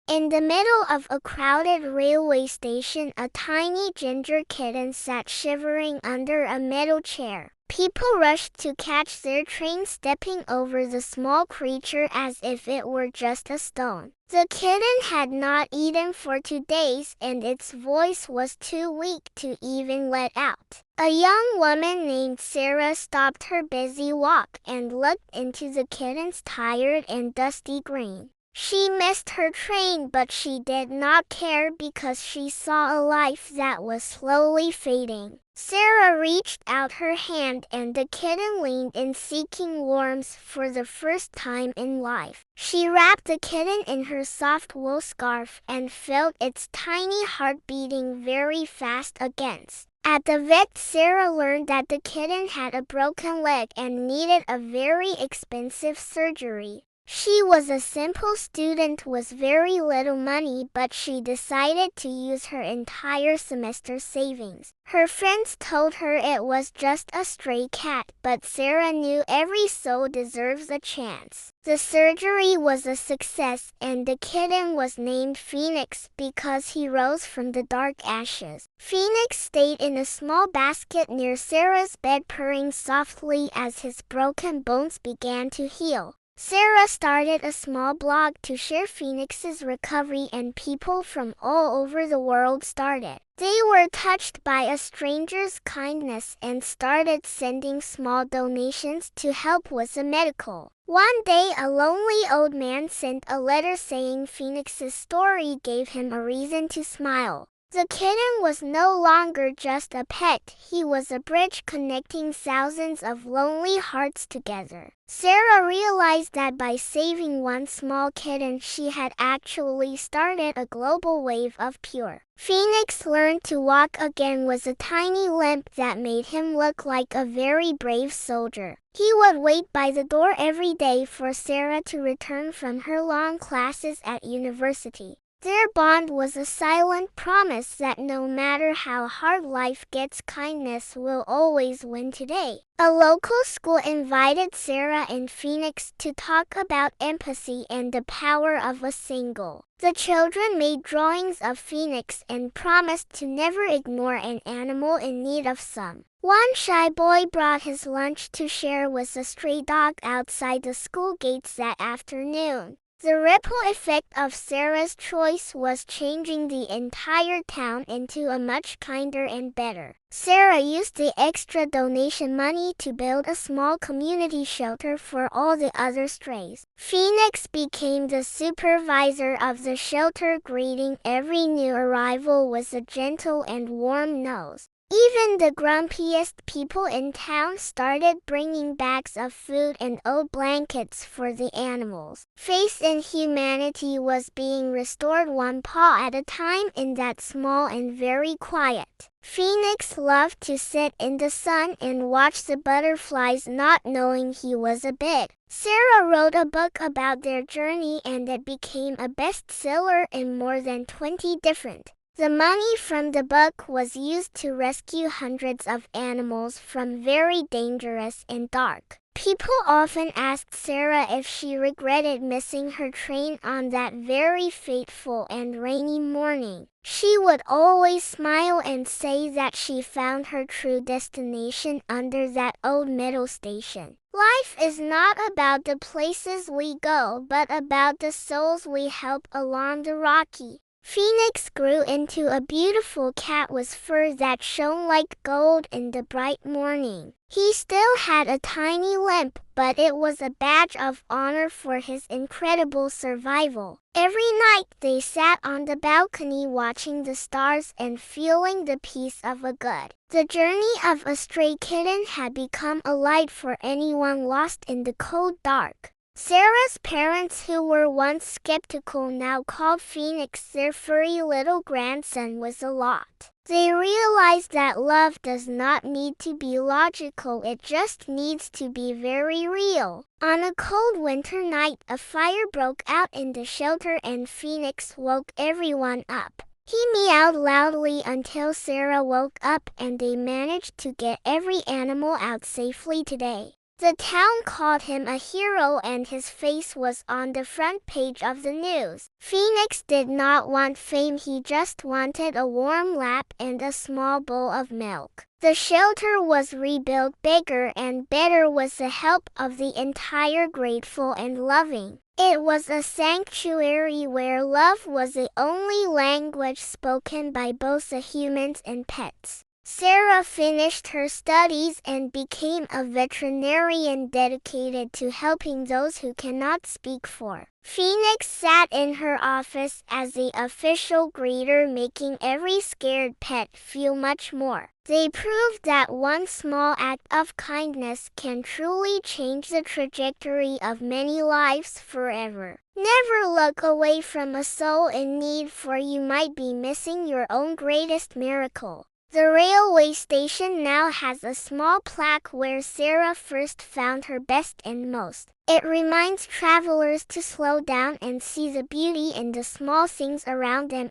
In the middle of a crowded railway station, a tiny ginger kitten sat shivering under a metal chair. People rushed to catch their train, stepping over the small creature as if it were just a stone. The kitten had not eaten for 2 days, and its voice was too weak to even let out. A young woman named Sarah stopped her busy walk and looked into the kitten's tired and dusty grin. She missed her train, but she did not care because she saw a life that was slowly fading. Sarah reached out her hand and the kitten leaned in, seeking warmth for the first time in life. She wrapped the kitten in her soft wool scarf and felt its tiny heart beating very fast against. At the vet, Sarah learned that the kitten had a broken leg and needed a very expensive surgery. She was a simple student with very little money, but she decided to use her entire semester savings. Her friends told her it was just a stray cat, but Sarah knew every soul deserves a chance. The surgery was a success, and the kitten was named Phoenix because he rose from the dark ashes. Phoenix stayed in a small basket near Sarah's bed, purring softly as his broken bones began to heal. Sarah started a small blog to share Phoenix's recovery, and people from all over the world started. They were touched by a stranger's kindness and started sending small donations to help with the medical. One day, a lonely old man sent a letter saying Phoenix's story gave him a reason to smile. The kitten was no longer just a pet, he was a bridge connecting thousands of lonely hearts together. Sarah realized that by saving one small kitten, she had actually started a global wave of pure. Phoenix learned to walk again with a tiny limp that made him look like a very brave soldier. He would wait by the door every day for Sarah to return from her long classes at university. Their bond was a silent promise that no matter how hard life gets, kindness will always win today. A local school invited Sarah and Phoenix to talk about empathy and the power of a single. The children made drawings of Phoenix and promised to never ignore an animal in need of some. One shy boy brought his lunch to share with a stray dog outside the school gates that afternoon. The ripple effect of Sarah's choice was changing the entire town into a much kinder and better. Sarah used the extra donation money to build a small community shelter for all the other strays. Phoenix became the supervisor of the shelter, greeting every new arrival with a gentle and warm nose. Even the grumpiest people in town started bringing bags of food and old blankets for the animals. Faith in humanity was being restored one paw at a time in that small and very quiet. Phoenix loved to sit in the sun and watch the butterflies, not knowing he was a bit. Sarah wrote a book about their journey and it became a bestseller in more than 20 different. The money from the book was used to rescue hundreds of animals from very dangerous and dark. People often asked Sarah if she regretted missing her train on that very fateful and rainy morning. She would always smile and say that she found her true destination under that old metal station. Life is not about the places we go, but about the souls we help along the rocky. Phoenix grew into a beautiful cat with fur that shone like gold in the bright morning. He still had a tiny limp, but it was a badge of honor for his incredible survival. Every night they sat on the balcony watching the stars and feeling the peace of a good. The journey of a stray kitten had become a light for anyone lost in the cold dark. Sarah's parents, who were once skeptical, now called Phoenix their furry little grandson with a lot. They realized that love does not need to be logical, it just needs to be very real. On a cold winter night, a fire broke out in the shelter and Phoenix woke everyone up. He meowed loudly until Sarah woke up, and they managed to get every animal out safely today. The town called him a hero and his face was on the front page of the news. Phoenix did not want fame, he just wanted a warm lap and a small bowl of milk. The shelter was rebuilt bigger and better with the help of the entire grateful and loving. It was a sanctuary where love was the only language spoken by both the humans and pets. Sarah finished her studies and became a veterinarian dedicated to helping those who cannot speak for. Phoenix sat in her office as the official greeter, making every scared pet feel much more. They proved that one small act of kindness can truly change the trajectory of many lives forever. Never look away from a soul in need, for you might be missing your own greatest miracle. The railway station now has a small plaque where Sarah first found her best and most. It reminds travelers to slow down and see the beauty in the small things around them.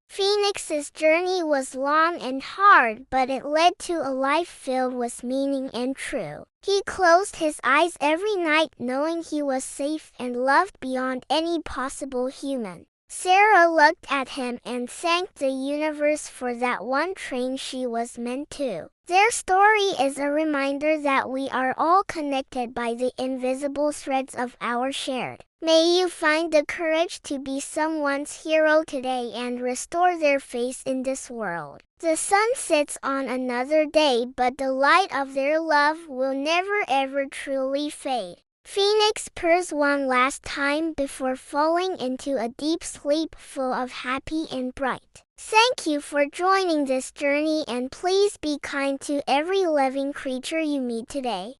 Phoenix's journey was long and hard, but it led to a life filled with meaning and true. He closed his eyes every night knowing he was safe and loved beyond any possible human. Sarah looked at him and thanked the universe for that one train she was meant to. Their story is a reminder that we are all connected by the invisible threads of our shared. May you find the courage to be someone's hero today and restore their faith in this world. The sun sets on another day, but the light of their love will never ever truly fade. Phoenix purrs one last time before falling into a deep sleep full of happy and bright. Thank you for joining this journey, and please be kind to every living creature you meet today.